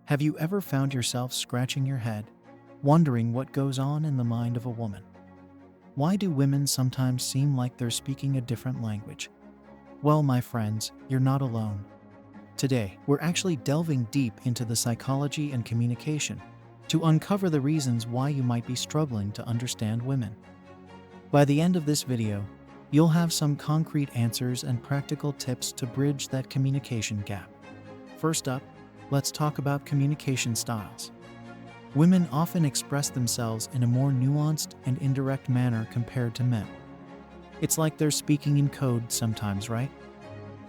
Have you ever found yourself scratching your head, wondering what goes on in the mind of a woman? Why do women sometimes seem like they're speaking a different language? Well, my friends, you're not alone. Today, we're actually delving deep into the psychology and communication to uncover the reasons why you might be struggling to understand women. By the end of this video, you'll have some concrete answers and practical tips to bridge that communication gap. First up, let's talk about communication styles. Women often express themselves in a more nuanced and indirect manner compared to men. It's like they're speaking in code sometimes, right?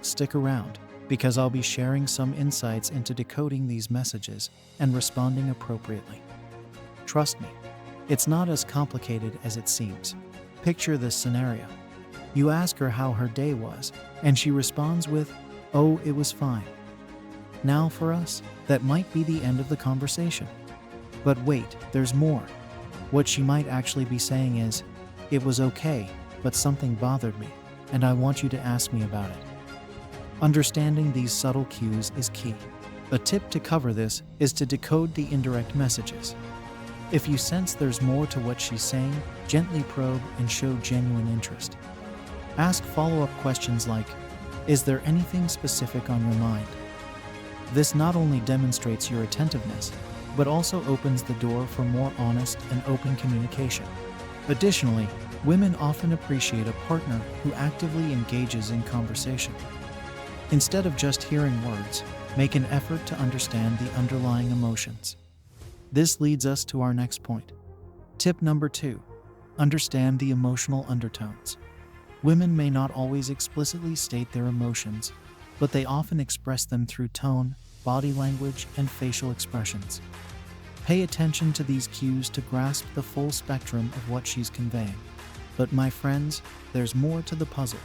Stick around, because I'll be sharing some insights into decoding these messages and responding appropriately. Trust me, it's not as complicated as it seems. Picture this scenario. You ask her how her day was, and she responds with, "Oh, it was fine." Now for us, that might be the end of the conversation. But wait, there's more. What she might actually be saying is, "It was okay, but something bothered me, and I want you to ask me about it." Understanding these subtle cues is key. A tip to cover this is to decode the indirect messages. If you sense there's more to what she's saying, gently probe and show genuine interest. Ask follow-up questions like, "Is there anything specific on your mind?" This not only demonstrates your attentiveness, but also opens the door for more honest and open communication. Additionally, women often appreciate a partner who actively engages in conversation. Instead of just hearing words, make an effort to understand the underlying emotions. This leads us to our next point. Tip number 2. Understand the emotional undertones. Women may not always explicitly state their emotions, but they often express them through tone, body language, and facial expressions. Pay attention to these cues to grasp the full spectrum of what she's conveying. But my friends, there's more to the puzzle.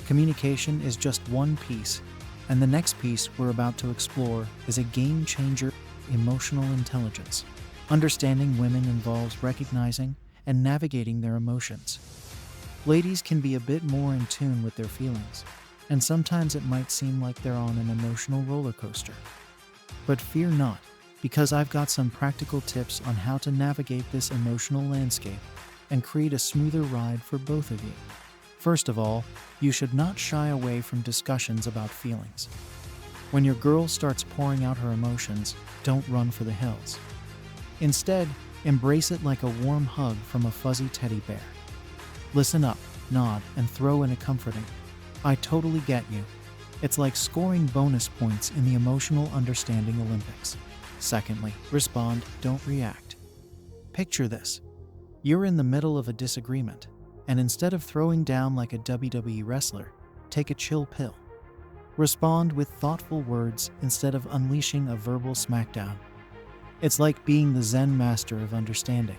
Communication is just one piece, and the next piece we're about to explore is a game changer: emotional intelligence. Understanding women involves recognizing and navigating their emotions. Ladies can be a bit more in tune with their feelings, and sometimes it might seem like they're on an emotional roller coaster. But fear not, because I've got some practical tips on how to navigate this emotional landscape and create a smoother ride for both of you. First of all, you should not shy away from discussions about feelings. When your girl starts pouring out her emotions, don't run for the hills. Instead, embrace it like a warm hug from a fuzzy teddy bear. Listen up, nod, and throw in a comforting, "I totally get you." It's like scoring bonus points in the emotional understanding Olympics. Secondly, respond, don't react. Picture this. You're in the middle of a disagreement, and instead of throwing down like a WWE wrestler, take a chill pill. Respond with thoughtful words instead of unleashing a verbal smackdown. It's like being the Zen master of understanding.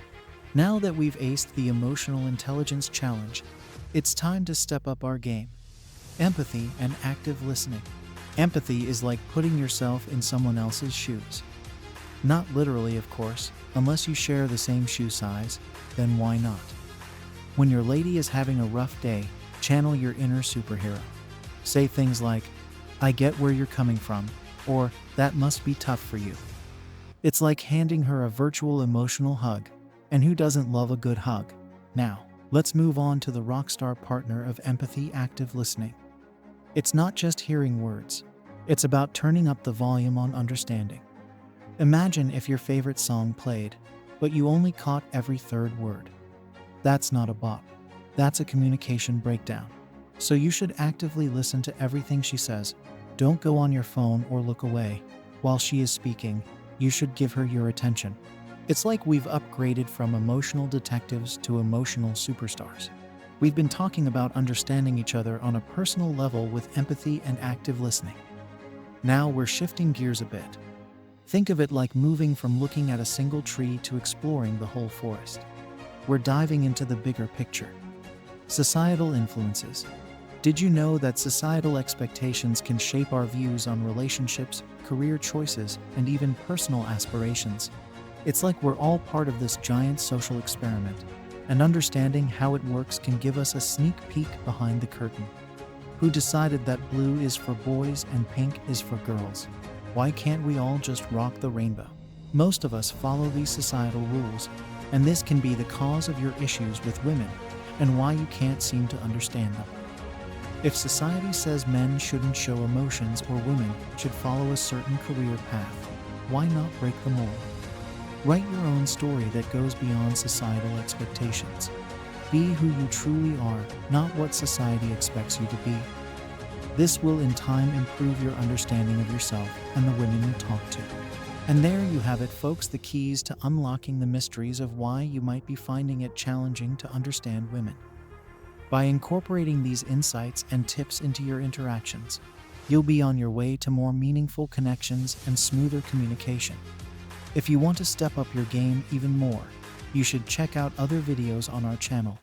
Now that we've aced the emotional intelligence challenge, it's time to step up our game. Empathy and active listening. Empathy is like putting yourself in someone else's shoes. Not literally, of course, unless you share the same shoe size, then why not? When your lady is having a rough day, channel your inner superhero. Say things like, "I get where you're coming from," or "That must be tough for you." It's like handing her a virtual emotional hug, and who doesn't love a good hug? Now, let's move on to the rockstar partner of empathy: active listening. It's not just hearing words, it's about turning up the volume on understanding. Imagine if your favorite song played, but you only caught every third word. That's not a bop. That's a communication breakdown. So you should actively listen to everything she says. Don't go on your phone or look away. While she is speaking, you should give her your attention. It's like we've upgraded from emotional detectives to emotional superstars. We've been talking about understanding each other on a personal level with empathy and active listening. Now we're shifting gears a bit. Think of it like moving from looking at a single tree to exploring the whole forest. We're diving into the bigger picture. Societal influences. Did you know that societal expectations can shape our views on relationships, career choices, and even personal aspirations? It's like we're all part of this giant social experiment, and understanding how it works can give us a sneak peek behind the curtain. Who decided that blue is for boys and pink is for girls? Why can't we all just rock the rainbow? Most of us follow these societal rules, and this can be the cause of your issues with women and why you can't seem to understand them. If society says men shouldn't show emotions or women should follow a certain career path, why not break the mold? Write your own story that goes beyond societal expectations. Be who you truly are, not what society expects you to be. This will in time improve your understanding of yourself and the women you talk to. And there you have it, folks, the keys to unlocking the mysteries of why you might be finding it challenging to understand women. By incorporating these insights and tips into your interactions, you'll be on your way to more meaningful connections and smoother communication. If you want to step up your game even more, you should check out other videos on our channel